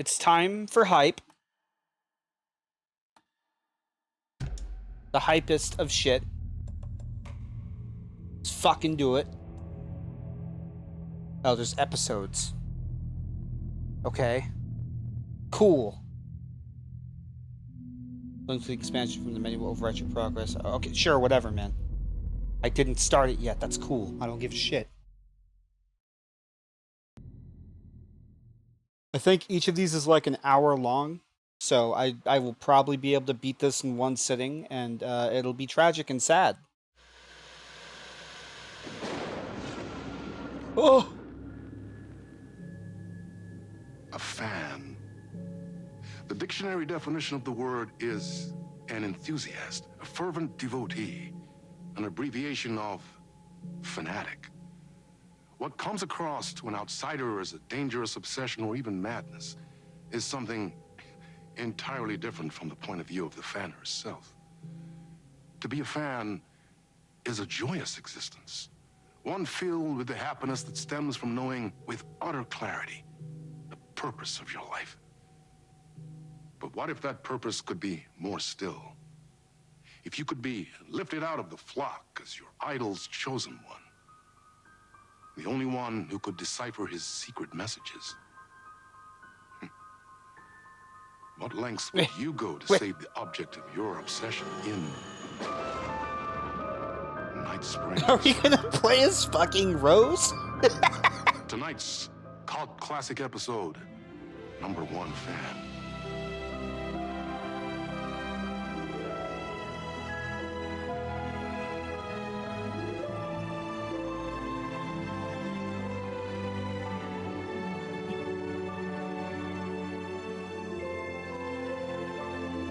It's time for hype. The hypest of shit. Let's fucking do it. Oh, there's episodes. Okay. Cool. Link to the expansion from the menu will overwrite your progress. Okay, sure, whatever, man. I didn't start it yet. That's cool. I don't give a shit. I think each of these is like an hour long. So I will probably be able to beat this in one sitting, and it'll be tragic and sad. Oh! A fan. The dictionary definition of the word is an enthusiast, a fervent devotee, an abbreviation of fanatic. What comes across to an outsider as a dangerous obsession or even madness is something entirely different from the point of view of the fan herself. To be a fan is a joyous existence, one filled with the happiness that stems from knowing with utter clarity the purpose of your life. But what if that purpose could be more still? If you could be lifted out of the flock as your idol's chosen one, the only one who could decipher his secret messages. What lengths would you go to save the object of your obsession in Night Springs? Are we gonna play as fucking Rose? Tonight's cult classic episode, number one fan.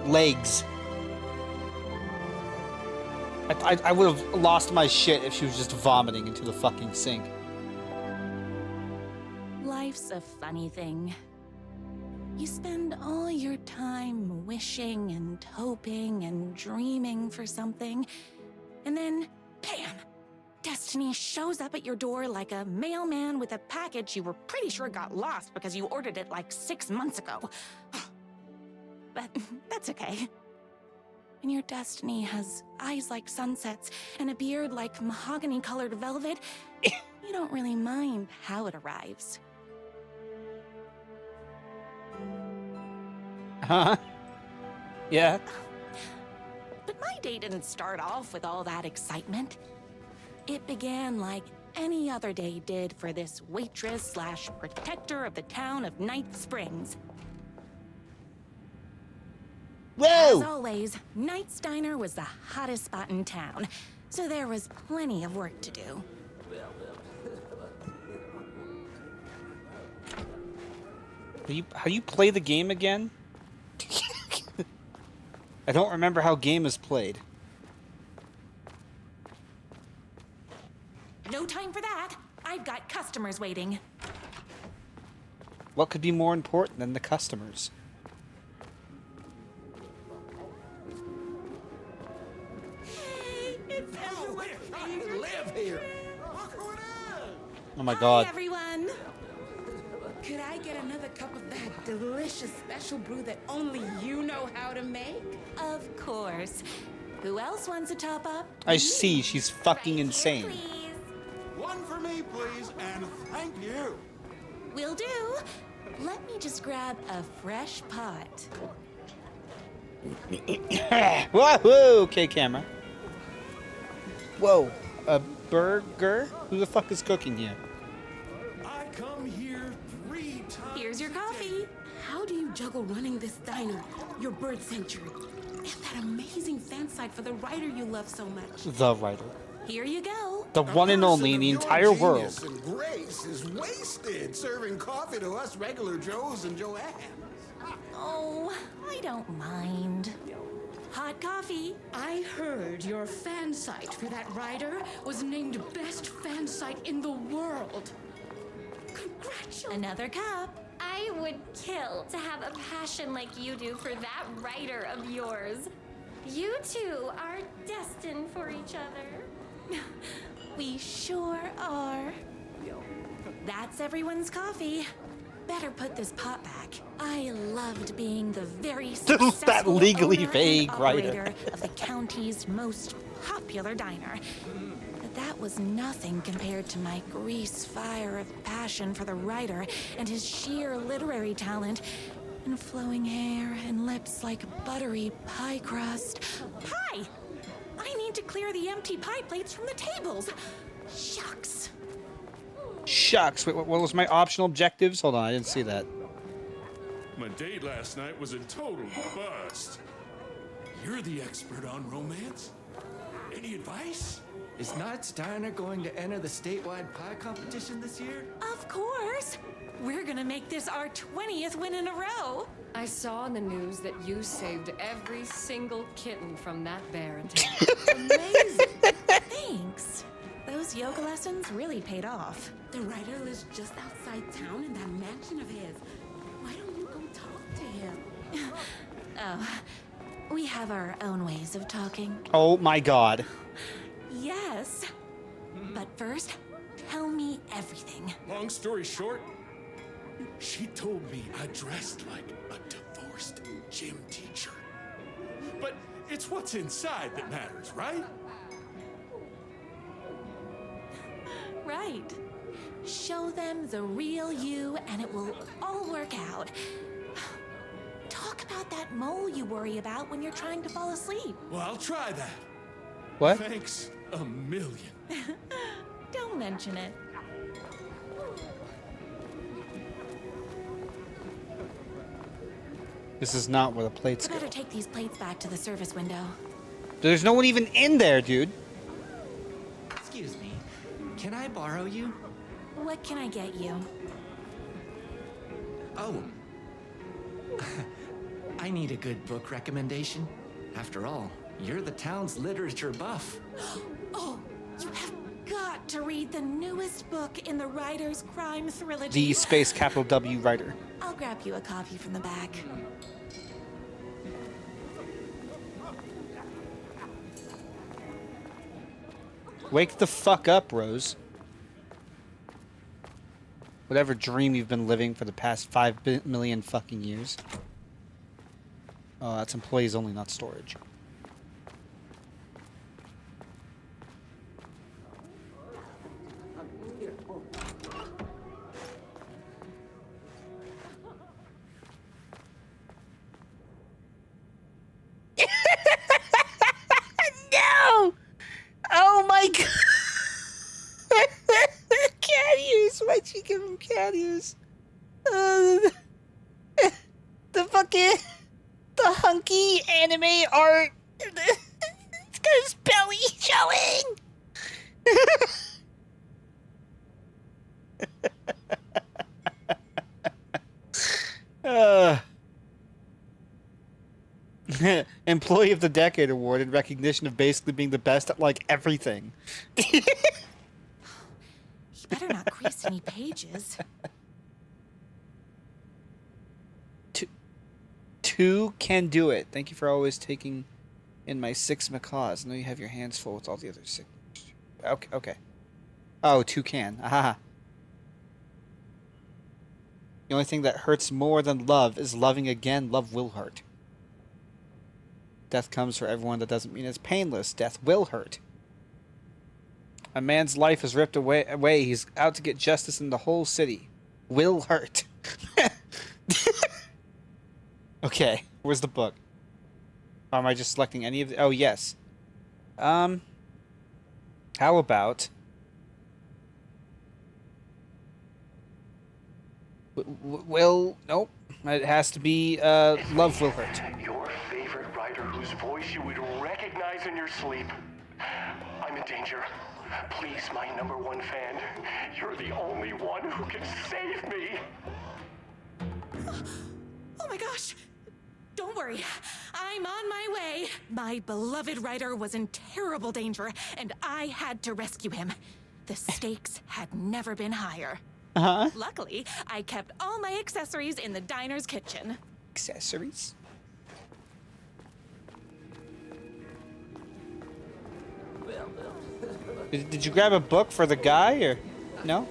Legs. I would have lost my shit if she was just vomiting into the fucking sink. Life's a funny thing. You spend all your time wishing and hoping and dreaming for something, and then, bam! Destiny shows up at your door like a mailman with a package you were pretty sure got lost because you ordered it like 6 months ago. But that's okay. And your destiny has eyes like sunsets and a beard like mahogany-colored velvet. You don't really mind how it arrives. Huh? Yeah. But my day didn't start off with all that excitement. It began like any other day did for this waitress/protector of the town of Night Springs. As Whoa! always, Knight's Diner was the hottest spot in town, so there was plenty of work to do. How do you play the game again? I don't remember how game is played. No time for that. I've got customers waiting. What could be more important than the customers? It's everyone. I live here. Oh my god. Hi, everyone. Could I get another cup of that delicious special brew that only you know how to make? Of course. Who else wants a top up? I see, she's fucking insane. Please. One for me, please, and thank you. Will do. Let me just grab a fresh pot. Whoa, okay, camera. Whoa, a burger? Who the fuck is cooking here? I come here 3 times. Here's your a day. coffee. How do you juggle running this diner, your bird sanctuary, and that amazing fan site for the writer you love so much? The writer. Here you go. The one and only in the entire world. Genius and grace is wasted serving coffee to us regular Joes and Joannes. Oh, I don't mind. Hot coffee. I heard your fan site for that writer was named best fan site in the world. Congratulations. Another cup. I would kill to have a passion like you do for that writer of yours. You two are destined for each other. We sure are. That's everyone's coffee. Better put this pot back. I loved being the very successful That legally owner and vague writer. operator of the county's most popular diner. But that was nothing compared to my grease fire of passion for the writer and his sheer literary talent, and flowing hair and lips like buttery pie crust. Pie! I need to clear the empty pie plates from the tables. Shucks. Shucks. Wait, what was my optional objectives? Hold on, I didn't see that. My date last night was a total bust. You're the expert on romance. Any advice? Is Knott's Diner going to enter the statewide pie competition this year? Of course. We're gonna make this our 20th win in a row. I saw in the news that you saved every single kitten from that bear. Amazing. Thanks. Those yoga lessons really paid off. The writer lives just outside town in that mansion of his. Why don't you go talk to him? Oh, we have our own ways of talking. Oh my god. Yes. But first, tell me everything. Long story short, she told me I dressed like a divorced gym teacher. But it's what's inside that matters, right? Right. Show them the real you and it will all work out. Talk about that mole you worry about when you're trying to fall asleep. Well, I'll try that. What? Thanks a million. Don't mention it. This is not where the plates I go. better take these plates back to the service window. There's no one even in there, dude. Excuse me. Can I borrow you? What can I get you? Oh. I need a good book recommendation. After all, you're the town's literature buff. Oh, you have got to read the newest book in the Writer's Crime Trilogy. The space capital W writer. I'll grab you a copy from the back. Wake the fuck up, Rose. Whatever dream you've been living for the past 5 million fucking years. Oh, that's employees only, not storage. No! Oh my god! Cat ears! Why'd you give him cat ears? The fucking... The hunky anime art! It's got his belly showing! Employee of the Decade Award in recognition of basically being the best at, like, everything. You better not crease any pages. Two can do it. Thank you for always taking in my 6 macaws. I know you have your hands full with all the other 6. Okay, okay. Oh, 2 can. Aha. The only thing that hurts more than love is loving again. Love will hurt. Death comes for everyone. That doesn't mean it's painless. Death will hurt. A man's life is ripped away. He's out to get justice in the whole city. Will hurt. Okay, where's the book? Or am I just selecting any of the... Oh, yes. How about... Well, nope. It has to be, Love Will Hurt. Your favorite writer whose voice you would recognize in your sleep. I'm in danger. Please, my #1 fan. You're the only one who can save me. Oh my gosh! Don't worry, I'm on my way. My beloved writer was in terrible danger, and I had to rescue him. The stakes had never been higher. Uh-huh. Luckily, I kept all my accessories in the diner's kitchen. Accessories? Did you grab a book for the guy, or... No?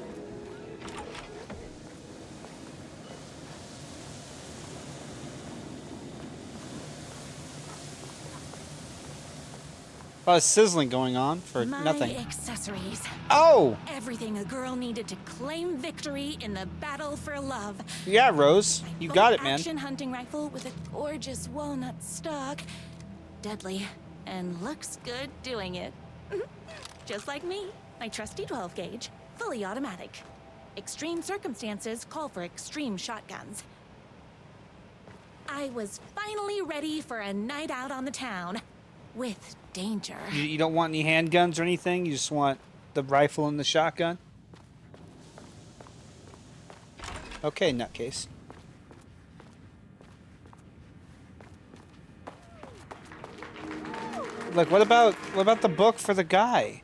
A lot of sizzling going on for My nothing. accessories. Oh! Everything a girl needed to claim victory in the battle for love. Yeah, Rose. You got it, man. Action hunting rifle with a gorgeous walnut stock. Deadly. And looks good doing it. Just like me. My trusty 12 gauge. Fully automatic. Extreme circumstances call for extreme shotguns. I was finally ready for a night out on the town. With danger. You don't want any handguns or anything? You just want the rifle and the shotgun? Okay, nutcase. Look, what about the book for the guy?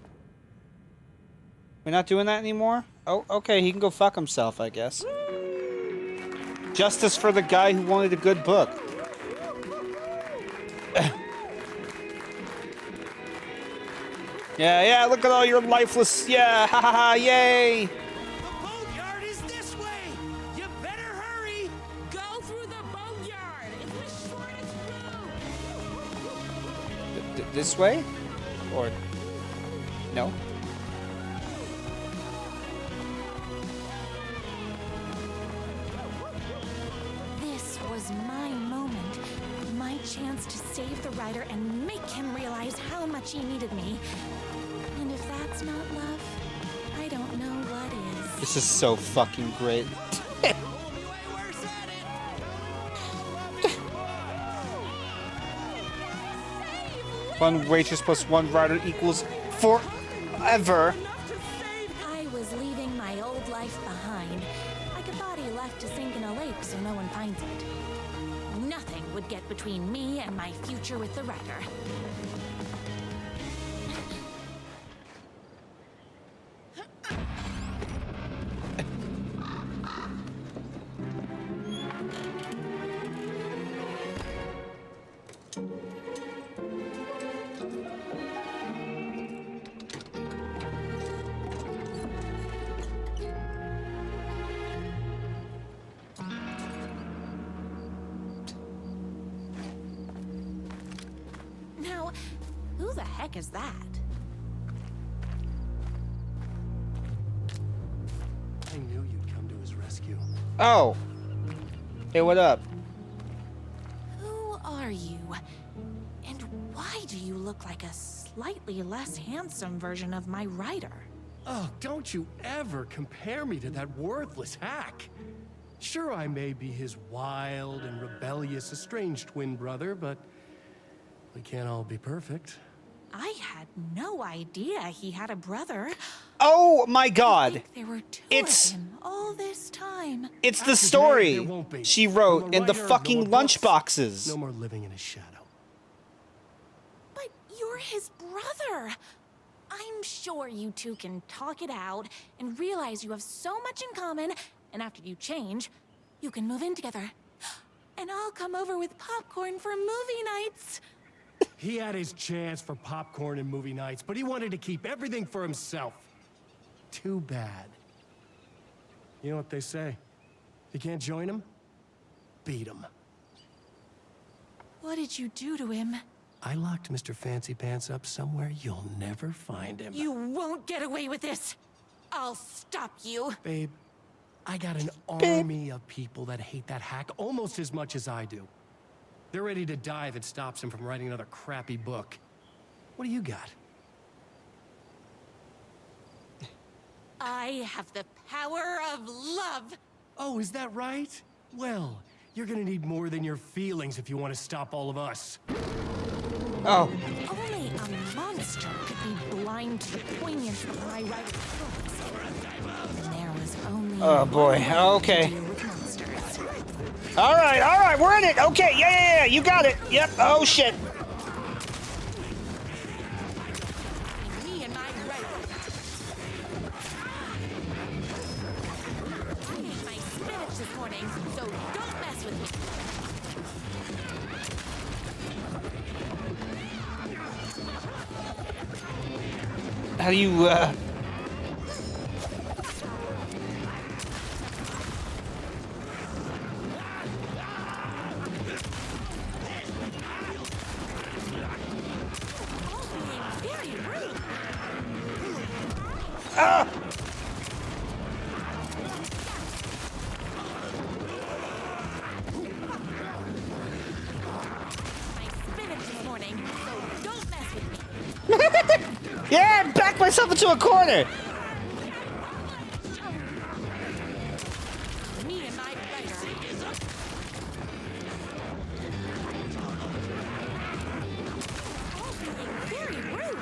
We're not doing that anymore? Oh, okay, he can go fuck himself, I guess. Justice for the guy who wanted a good book. Yeah, look at all your lifeless, yeah, ha ha ha, yay! The boatyard is this way! You better hurry! Go through the boatyard. It's the shortest route. This way? Or... no? This was my moment. My chance to save the rider and make him realize how much he needed me. And if that's not love, I don't know what is. This is so fucking great. One waitress plus one rider equals forever. I was leaving my old life behind, like a body left to sink in a lake so no one finds it. Nothing would get between me and my future with the rider. Now, who the heck is that? I knew you'd come to his rescue. Oh. Hey, what up? Who are you? And why do you look like a slightly less handsome version of my rider? Oh, don't you ever compare me to that worthless hack. Sure, I may be his wild and rebellious estranged twin brother, but we can't all be perfect. I had no idea he had a brother. Oh my I god. think there were two It's- of him all this time. It's the After today, story there won't be. she No wrote more in the writer, no fucking more books, lunchboxes. No more living in his shadow. But you're his brother. I'm sure you two can talk it out and realize you have so much in common, and after you change, you can move in together. And I'll come over with popcorn for movie nights. He had his chance for popcorn and movie nights, but he wanted to keep everything for himself. Too bad. You know what they say? If you can't join him, beat him. What did you do to him? I locked Mr. Fancy Pants up somewhere you'll never find him. You won't get away with this. I'll stop you. Babe, I got an army of people that hate that hack almost as much as I do. They're ready to die if it stops him from writing another crappy book. What do you got? I have the power of love. Oh, is that right? Well, you're gonna need more than your feelings if you want to stop all of us. Oh. Only a monster could be blind to the poignance of my writing thoughts. And there was only Oh, boy. one way Okay. to deal with monsters. All right, we're in it. Okay, yeah, you got it. Yep. Oh shit. Me and my writing. I ate my spinach this morning, so don't mess with me. How do you Ah! Yeah, back myself into a corner. Me and my writer. Very rude.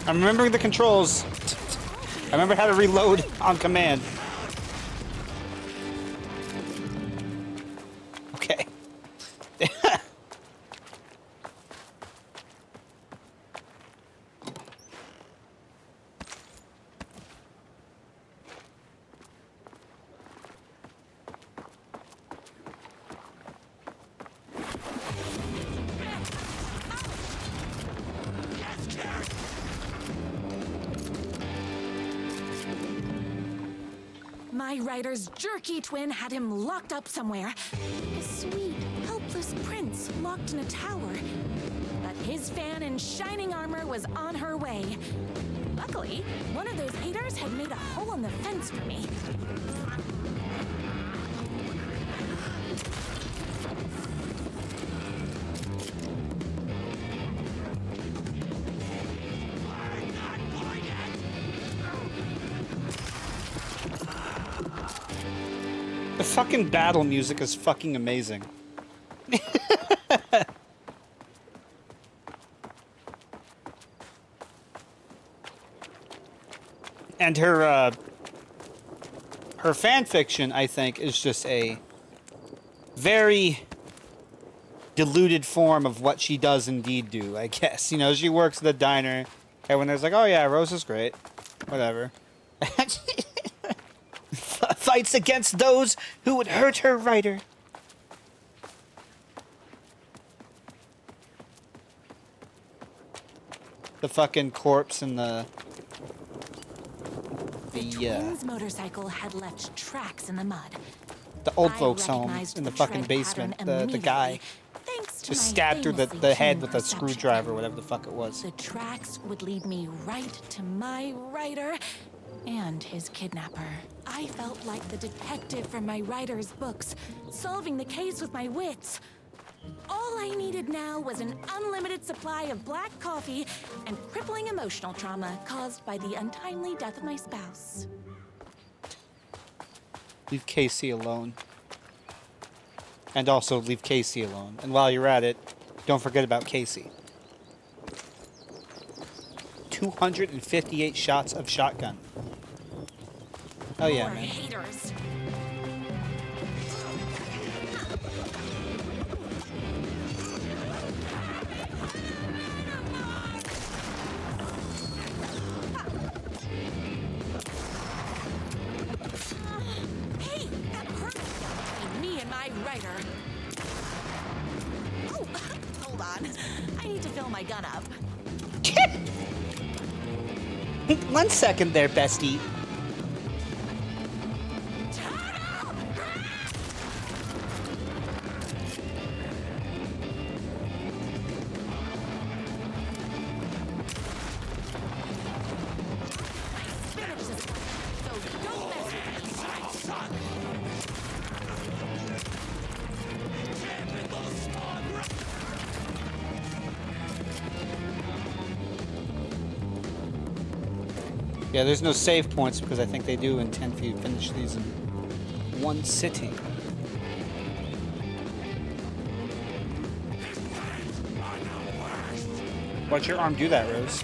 I'm remembering the controls. I remember how to reload on command. Okay. My writer's jerky twin had him locked up somewhere. A sweet, helpless prince locked in a tower. But his fan in shining armor was on her way. Luckily, one of those haters had made a hole in the fence for me. The fucking battle music is fucking amazing. And her fan fiction, I think, is just a very diluted form of what she does indeed do, I guess. You know, she works at the diner. Everyone there's like, oh yeah, Rose is great. Whatever. Fights against those who would hurt her writer. The fucking corpse and the twins' motorcycle had left tracks in the mud. the old I folks home recognized in the the fucking tread basement. pattern The guy Thanks to just my stabbed through famously the head keen with a perception. screwdriver, whatever the fuck it was. The tracks would lead me right to my writer and his kidnapper. I felt like the detective from my writer's books, solving the case with my wits. All I needed now was an unlimited supply of black coffee and crippling emotional trauma caused by the untimely death of my spouse. Leave Casey alone. And also leave Casey alone. And while you're at it, don't forget about Casey. 258 shots of shotgun. Oh yeah, More man. haters. Hey, that hurt. Me and my writer. Oh, hold on. I need to fill my gun up. 1 second there, bestie. Yeah, there's no save points because I think they do intend for you to finish these in one sitting. Watch your arm do that, Rose.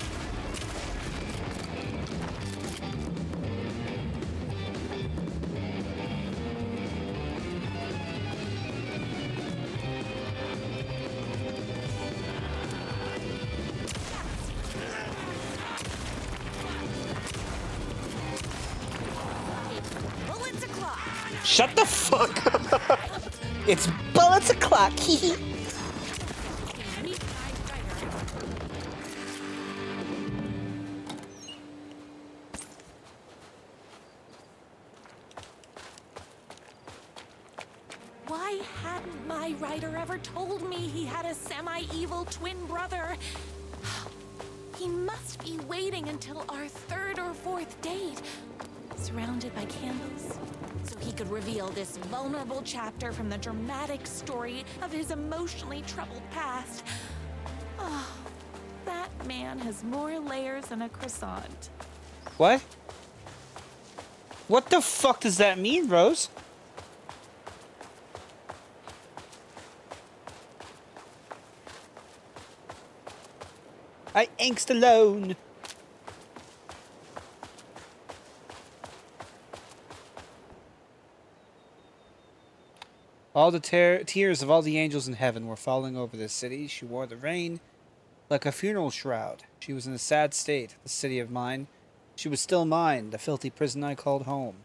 Bullets o'clock. Shut the fuck up! It's bullets o'clock. Why hadn't my writer ever told me he had a semi-evil twin brother? He must be waiting until our third or fourth date, surrounded by candles, so he could reveal this vulnerable chapter from the dramatic story of his emotionally troubled past. Oh, that man has more layers than a croissant. What? What the fuck does that mean, Rose? I angst alone. All the tears of all the angels in heaven were falling over the city. She wore the rain like a funeral shroud. She was in a sad state, the city of mine. She was still mine, the filthy prison I called home.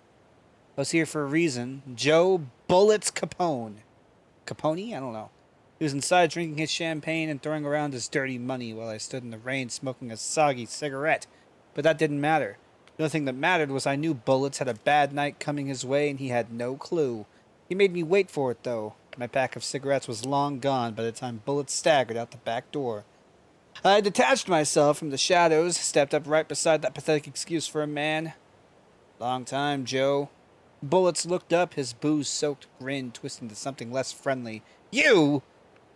I was here for a reason. Joe Bullets Capone. Capone? I don't know. He was inside drinking his champagne and throwing around his dirty money while I stood in the rain smoking a soggy cigarette. But that didn't matter. The only thing that mattered was I knew Bullets had a bad night coming his way and he had no clue. He made me wait for it, though. My pack of cigarettes was long gone by the time Bullets staggered out the back door. I detached myself from the shadows, stepped up right beside that pathetic excuse for a man. Long time, Joe. Bullets looked up, his booze-soaked grin twisting to something less friendly. You!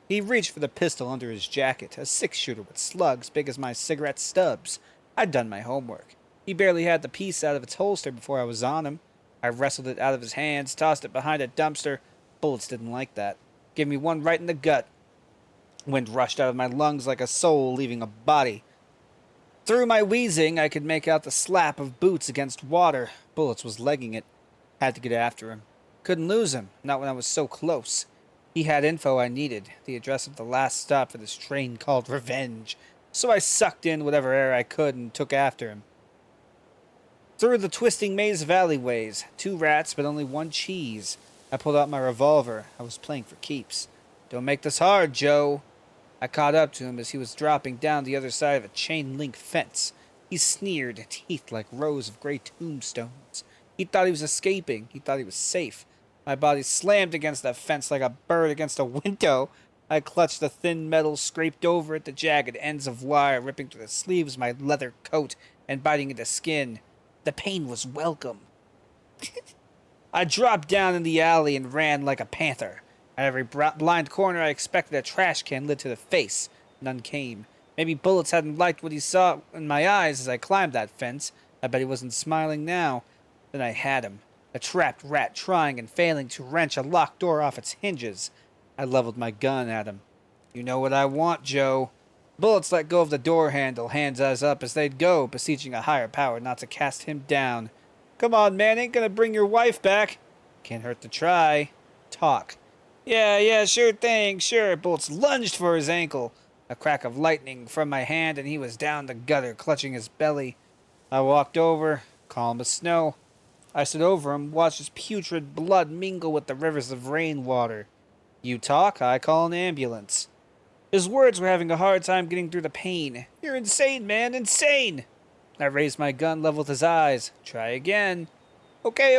He reached for the pistol under his jacket, a 6-shooter with slugs big as my cigarette stubs. I'd done my homework. He barely had the piece out of its holster before I was on him. I wrestled it out of his hands, tossed it behind a dumpster. Bullets didn't like that. Gave me one right in the gut. Wind rushed out of my lungs like a soul leaving a body. Through my wheezing, I could make out the slap of boots against water. Bullets was legging it. Had to get after him. Couldn't lose him, not when I was so close. He had info I needed, the address of the last stop for this train called Revenge. So I sucked in whatever air I could and took after him. Through the twisting maze of alleyways, 2 rats but only 1 cheese. I pulled out my revolver. I was playing for keeps. Don't make this hard, Joe. I caught up to him as he was dropping down the other side of a chain-link fence. He sneered, teeth like rows of gray tombstones. He thought he was escaping. He thought he was safe. My body slammed against that fence like a bird against a window. I clutched the thin metal scraped over it, the jagged ends of wire ripping through the sleeves of my leather coat and biting into skin. The pain was welcome. I dropped down in the alley and ran like a panther. At every blind corner I expected a trash can lid to the face. None came. Maybe Bullets hadn't liked what he saw in my eyes as I climbed that fence. I bet he wasn't smiling now. Then I had him. A trapped rat trying and failing to wrench a locked door off its hinges. I leveled my gun at him. You know what I want, Joe. Bullets let go of the door handle, hands up as they'd go, beseeching a higher power not to cast him down. Come on, man, ain't gonna bring your wife back. Can't hurt to try. Talk. Yeah, sure thing, sure. Bullets lunged for his ankle. A crack of lightning from my hand and he was down the gutter, clutching his belly. I walked over, calm as snow. I stood over him, watched his putrid blood mingle with the rivers of rainwater. You talk, I call an ambulance. His words were having a hard time getting through the pain. You're insane, man, insane! I raised my gun, leveled his eyes. Try again. Okay,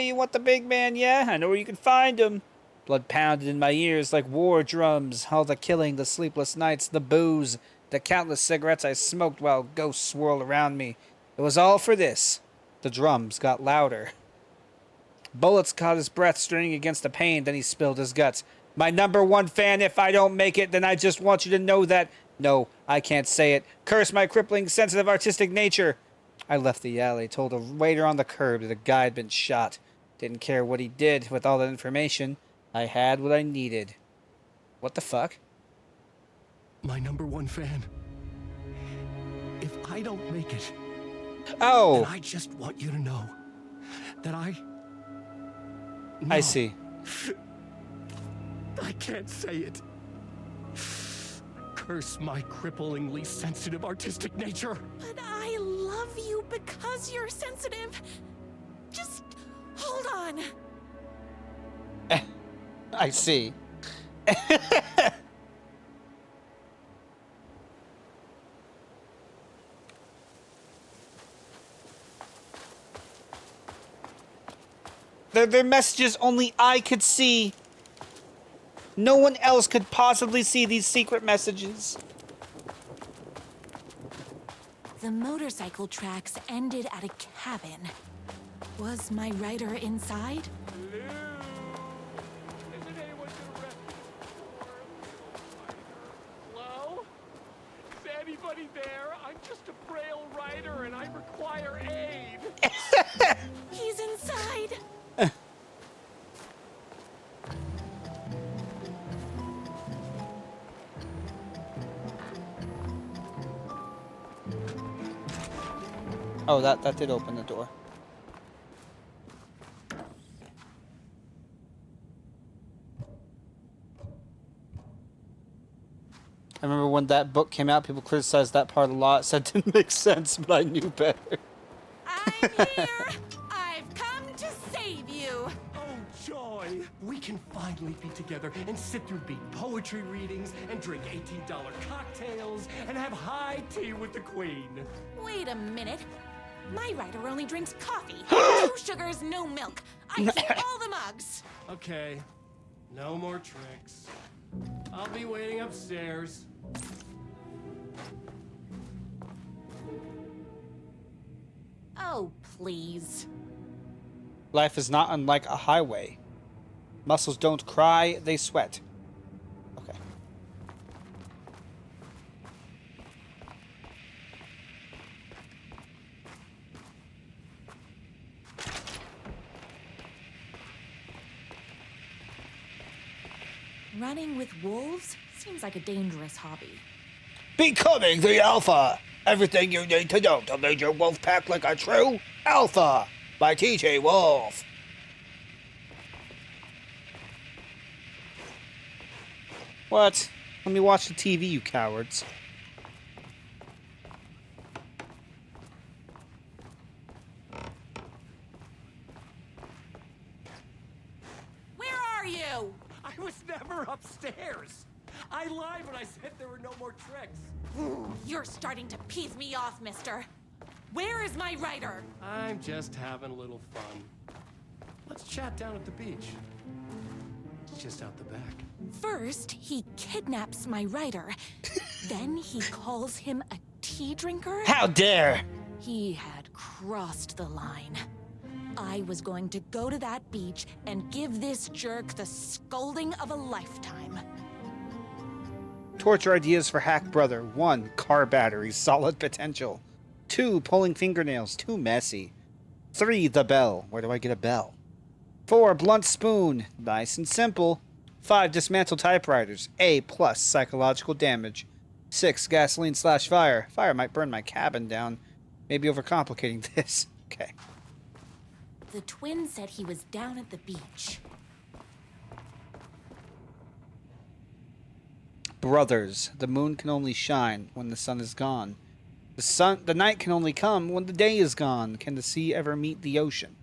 you want the big man, yeah? I know where you can find him. Blood pounded in my ears like war drums. All the killing, the sleepless nights, the booze, the countless cigarettes I smoked while ghosts swirled around me. It was all for this. The drums got louder. Bullets caught his breath straining against the pain, then he spilled his guts. My #1 fan, if I don't make it, then I just want you to know that... No, I can't say it. Curse my crippling, sensitive, artistic nature. I left the alley, told a waiter on the curb that a guy had been shot. Didn't care what he did with all that information. I had what I needed. What the fuck? My #1 fan. If I don't make it, Oh! then I just want you to know that I No. see. I can't say it. Curse my cripplingly sensitive artistic nature. But I love you because you're sensitive. Just hold on. I see. They're messages only I could see. No one else could possibly see these secret messages. The motorcycle tracks ended at a cabin. Was my rider inside? Hello? Is anybody there? I'm just a frail rider and I require aid. He's inside. Oh, that did open the door. I remember when that book came out, people criticized that part a lot, said it didn't make sense, but I knew better. I'm here. I've come to save you. Oh, joy! We can finally be together and sit through beat poetry readings and drink $18 cocktails and have high tea with the queen. Wait a minute. My rider only drinks coffee. 2 sugars, no milk. I keep all the mugs. Okay, no more tricks. I'll be waiting upstairs. Oh, please. Life is not unlike a highway. Muscles don't cry, they sweat. Okay. Running with wolves seems like a dangerous hobby. Becoming the Alpha! Everything you need to know to lead your wolf pack like a true Alpha! By TJ Wolf. What? Let me watch the TV, you cowards. Where are you? I was never upstairs. I lied when I said there were no more tricks. You're starting to piss me off, mister. Where is my rider? I'm just having a little fun. Let's chat down at the beach. It's just out the back. First, he kidnaps my rider. Then he calls him a tea drinker. How dare! He had crossed the line. I was going to go to that beach and give this jerk the scolding of a lifetime. Torture ideas for Hack Brother. 1. Car battery. Solid potential. 2. Pulling fingernails. Too messy. 3. The bell. Where do I get a bell? 4. Blunt spoon. Nice and simple. 5. Dismantle typewriters. A+ psychological damage. 6. Gasoline / fire. Fire might burn my cabin down. Maybe overcomplicating this. Okay. The twin said he was down at the beach. Brothers, the moon can only shine when the sun is gone. The night can only come when the day is gone. Can the sea ever meet the ocean?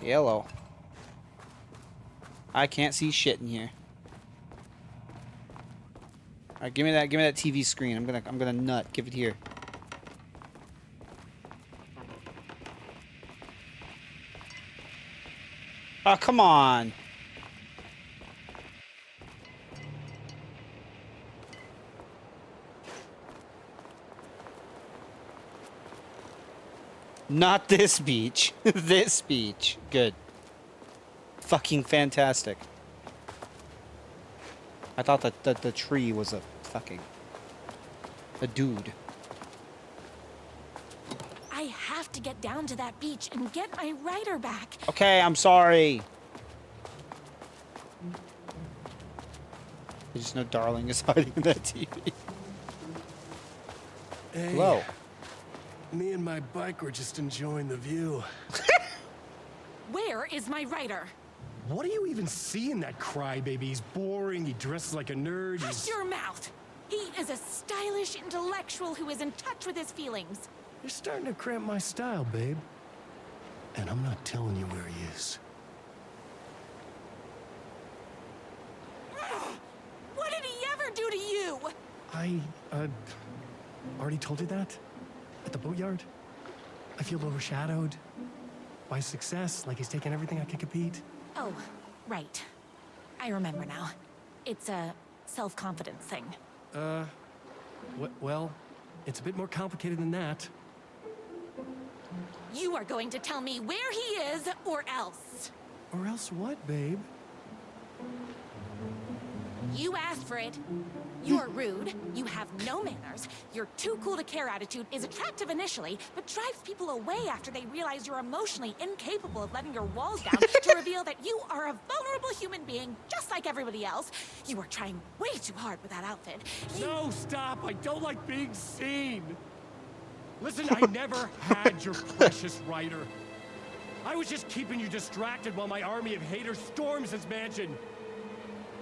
Yellow. I can't see shit in here. All right, give me that TV screen. I'm gonna nut. Give it here. Oh, come on. Not this beach. This beach. Good. Fucking fantastic. I thought that the tree was a fucking... a dude. I have to get down to that beach and get my rider back. Okay, I'm sorry. I just know Darling is hiding in that TV. Hey, Hello. me and my bike were just enjoying the view. Where is my rider? What do you even see in that crybaby? He's boring, he dresses like a nerd, Shut he's... your mouth! He is a stylish intellectual who is in touch with his feelings. You're starting to cramp my style, babe. And I'm not telling you where he is. What did he ever do to you? I, already told you that? At the boatyard? I feel overshadowed by success, like he's taking everything I can compete. Oh, right. I remember now. It's a self-confidence thing. Well, it's a bit more complicated than that. You are going to tell me where he is, or else. Or else what, babe? You asked for it. You're rude, you have no manners, your too cool to care attitude is attractive initially, but drives people away after they realize you're emotionally incapable of letting your walls down to reveal that you are a vulnerable human being just like everybody else. You are trying way too hard with that outfit. No, stop! I don't like being seen! Listen, I never had your precious rider. I was just keeping you distracted while my army of haters storms this mansion.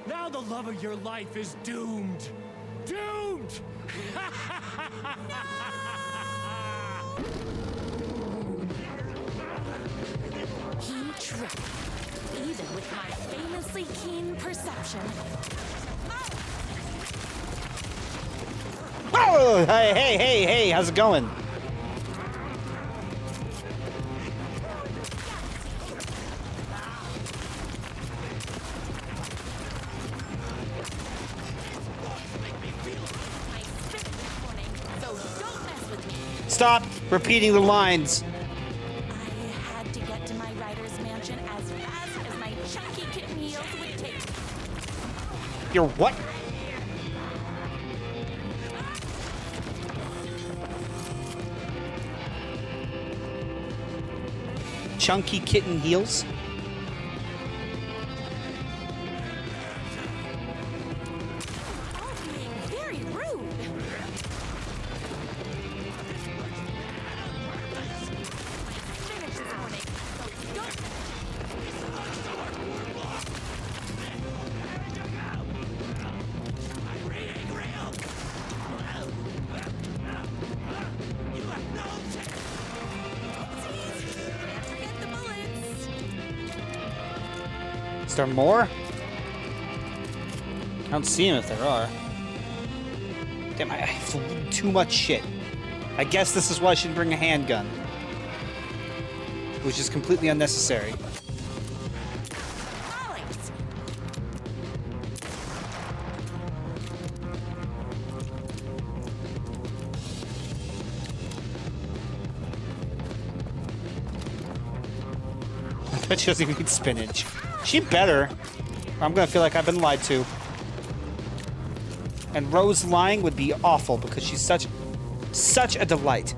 Now the love of your life is doomed. Doomed! He tricked me, even with my famously keen perception. Oh, hey, how's it going? Stop repeating the lines. I had to get to my rider's mansion as fast as my chunky kitten heels would take. Your what? Chunky kitten heels? All being very rude. Is there more? I don't see him if there are. Damn, I have too much shit. I guess this is why I should bring a handgun. Which is completely unnecessary. I bet she doesn't even eat spinach. She better. I'm gonna feel like I've been lied to. And Rose lying would be awful because she's such a delight.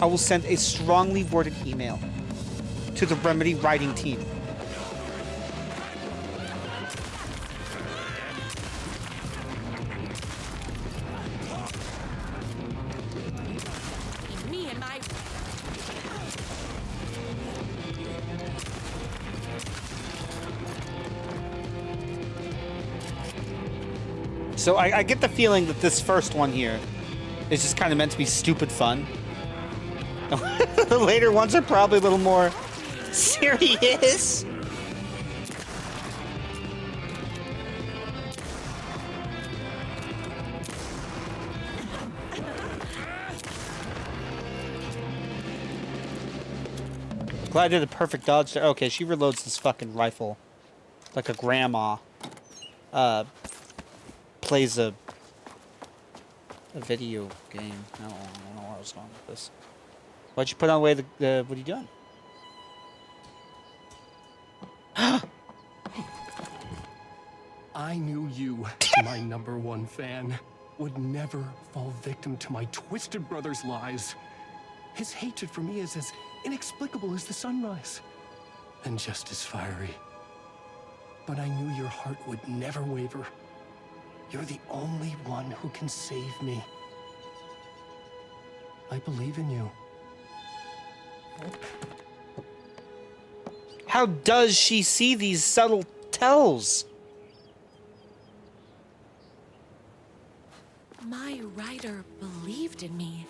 I will send a strongly worded email to the Remedy writing team. Me and my... So I get the feeling that this first one here is just kind of meant to be stupid fun. The later ones are probably a little more serious. Glad I did a perfect dodge there. Okay, she reloads this fucking rifle like a grandma. Plays a video game. I don't know where I was going with this. Why'd you put on away the what are you doing? I knew you, my #1 fan, would never fall victim to my twisted brother's lies. His hatred for me is as inexplicable as the sunrise, and just as fiery. But I knew your heart would never waver. You're the only one who can save me. I believe in you. How does she see these subtle tells? My rider believed in me.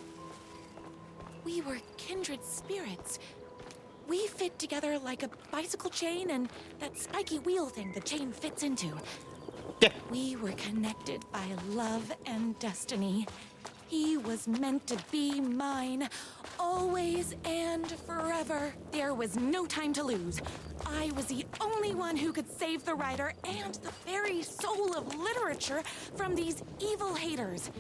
We were kindred spirits. We fit together like a bicycle chain and that spiky wheel thing the chain fits into. We were connected by love and destiny. He was meant to be mine, always and forever. There was no time to lose. I was the only one who could save the writer and the very soul of literature from these evil haters.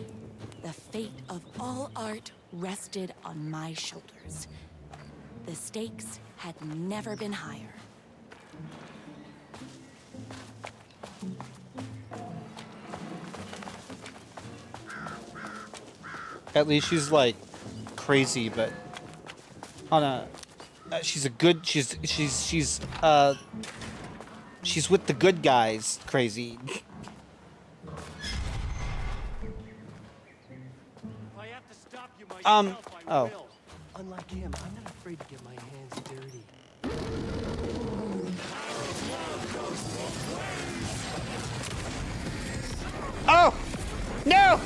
The fate of all art rested on my shoulders. The stakes had never been higher. At least she's like crazy, but on a she's a good she's with the good guys. Crazy. If I have to stop you myself, I will. Unlike him, I'm not afraid to get my hands dirty. Oh no!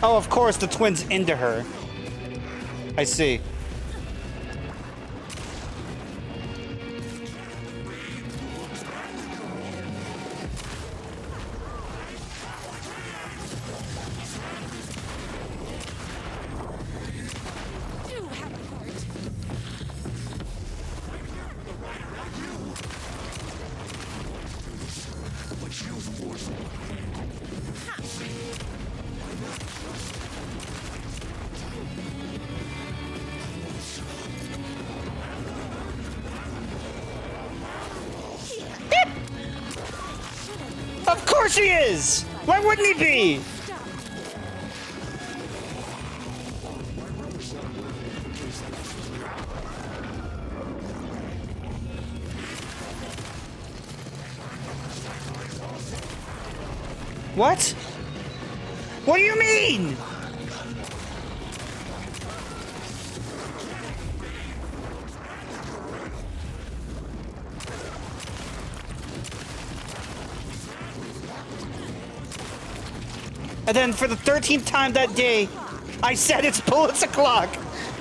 Oh, of course, the twin's into her. I see. Of course he is! Why wouldn't he be? What? What do you mean? And then for the 13th time that day, I said it's bullets o'clock,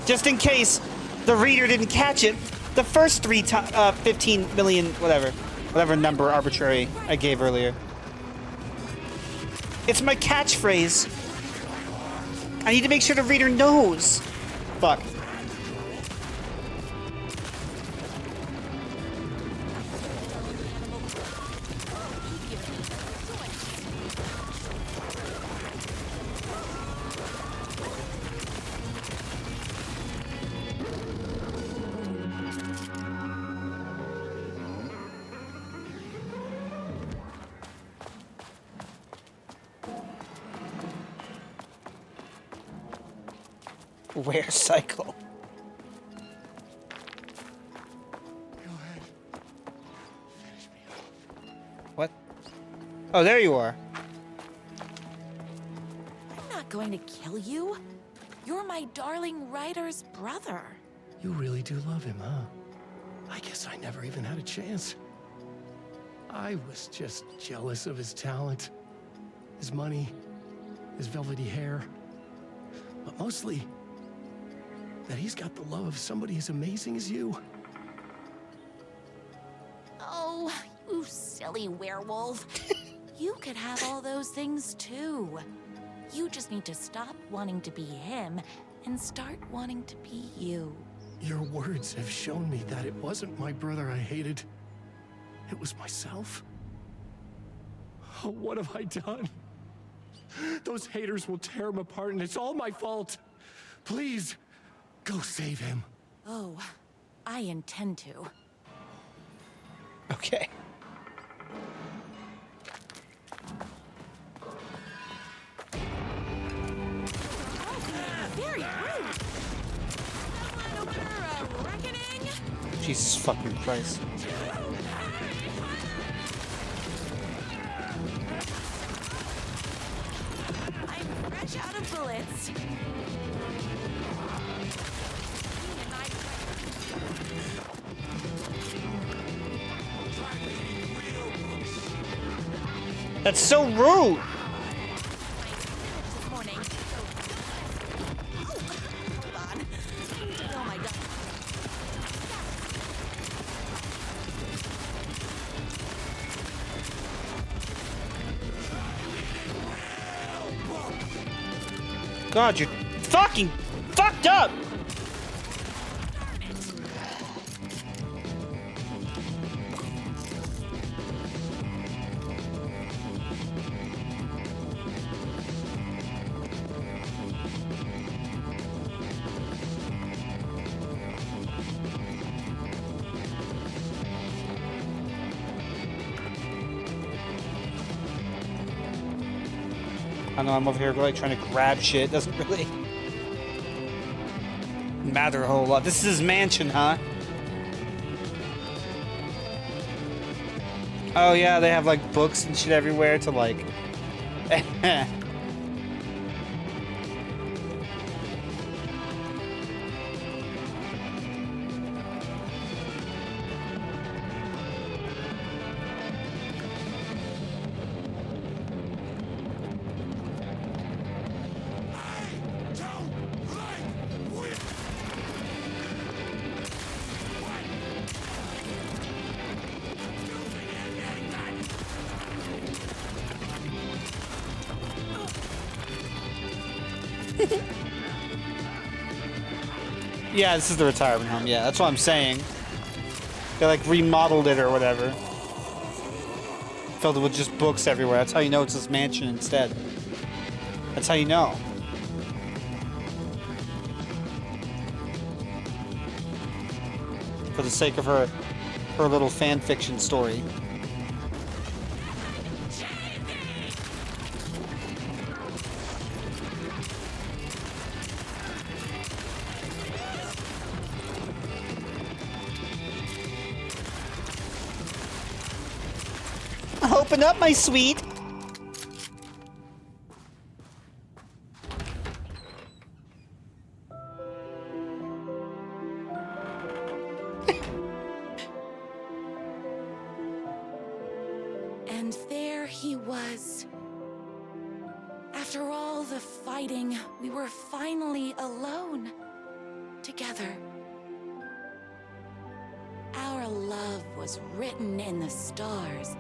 just in case the reader didn't catch it. The first 15 million, whatever number arbitrary I gave earlier. It's my catchphrase. I need to make sure the reader knows. Fuck. Wear cycle. Go ahead. Finish me off. What? Oh, there you are. I'm not going to kill you. You're my darling writer's brother. You really do love him, huh? I guess I never even had a chance. I was just jealous of his talent, his money, his velvety hair. But mostly, that he's got the love of somebody as amazing as you. Oh, you silly werewolf. You could have all those things too. You just need to stop wanting to be him and start wanting to be you. Your words have shown me that it wasn't my brother I hated. It was myself. Oh, what have I done? Those haters will tear him apart, and it's all my fault. Please, go save him. Oh, I intend to. Okay. Very rude. Someone order a reckoning? Jesus fucking Christ. I'm fresh out of bullets. That's so rude. This morning. Oh, hold on. I need to fill my gun. God, you're fucking fucked up. I know I'm over here like trying to grab shit. Doesn't really matter a whole lot. This is his mansion, huh? Oh yeah, they have like books and shit everywhere to like. Yeah, this is the retirement home. Yeah, that's what I'm saying. They like remodeled it or whatever. Filled it with just books everywhere. That's how you know it's his mansion instead. That's how you know. For the sake of her little fan fiction story. Open up, my sweet. And there he was. After all the fighting, we were finally alone. Together. Our love was written in the stars.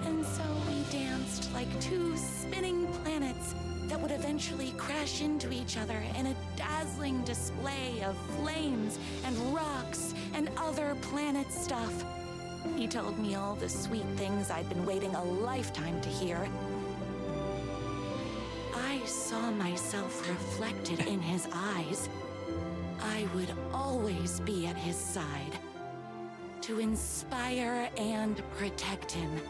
And so we danced like two spinning planets that would eventually crash into each other in a dazzling display of flames and rocks and other planet stuff. He told me all the sweet things I'd been waiting a lifetime to hear. I saw myself reflected in his eyes. I would always be at his side, to inspire and protect him.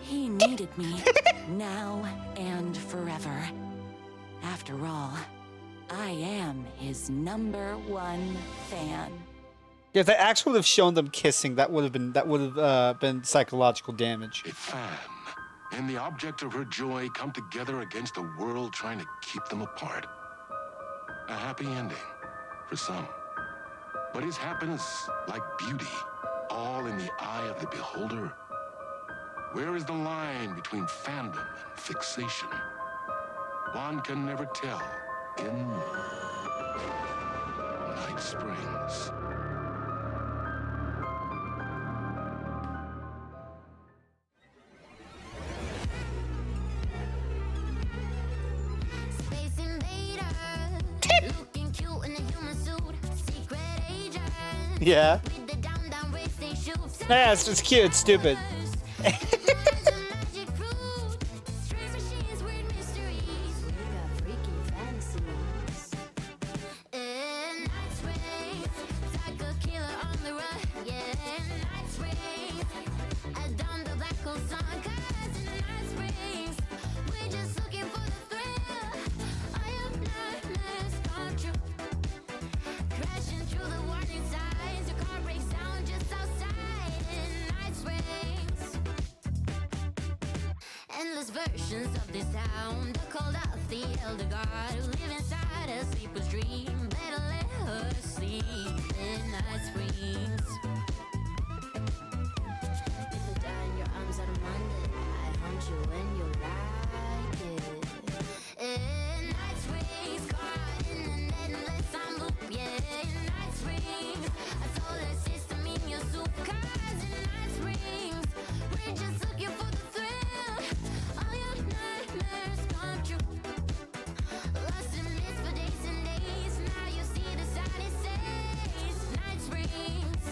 He needed me, now and forever. After all, I am his #1 fan. Yeah, if they actually would have shown them kissing, that would have been psychological damage. A fan and the object of her joy come together against a world trying to keep them apart. A happy ending for some. But is happiness, like beauty, all in the eye of the beholder? Where is the line between fandom and fixation? One can never tell in Night Springs. Space Invader, looking cute in a human suit. Secret agent. Yeah. With the down racing shoes. Yeah, it's just cute. It's stupid. Magic fruit. Strange machines, weird mysteries. We got freaky fantasies. In Night Springs, psycho killer on the run. Yeah, in Night Springs, I done the black hole sun. 'Cause in Night Springs, we're just looking for the thrill. All your nightmares come true. Crashing through the warning signs, your car breaks down just outside in Night Springs. Endless versions of this sound are called out the elder god who live inside a sleeper's dream. Better let her sleep in Night Springs. If I die in your arms on a Monday, I hunt you when you like it. In Night Springs, caught in an endless time loop. Yeah, in Night Springs, a solar system in your soup. 'Cause in Night Springs, we're just looking for the thrill. All your nightmares come true. Lost in mist for days and days. Now you see the sign it says Night Springs.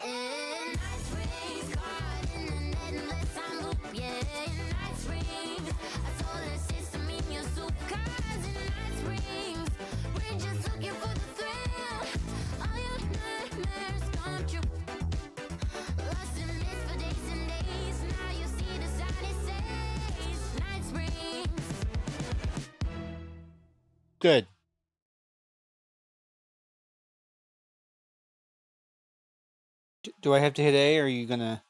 In Night Springs, caught in an endless time loop. Yeah, in Night Springs, a solar system in your soup. 'Cause in Night Springs, we're just looking for the thrill. All your nightmares come true. Lost in mist for days and days. Now you see the sign it says Night Springs. Good. Do I have to hit A, or are you gonna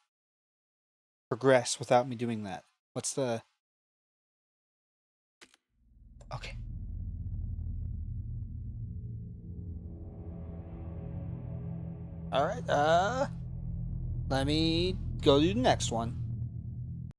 progress without me doing that? What's the... Okay. Alright, let me go do the next one.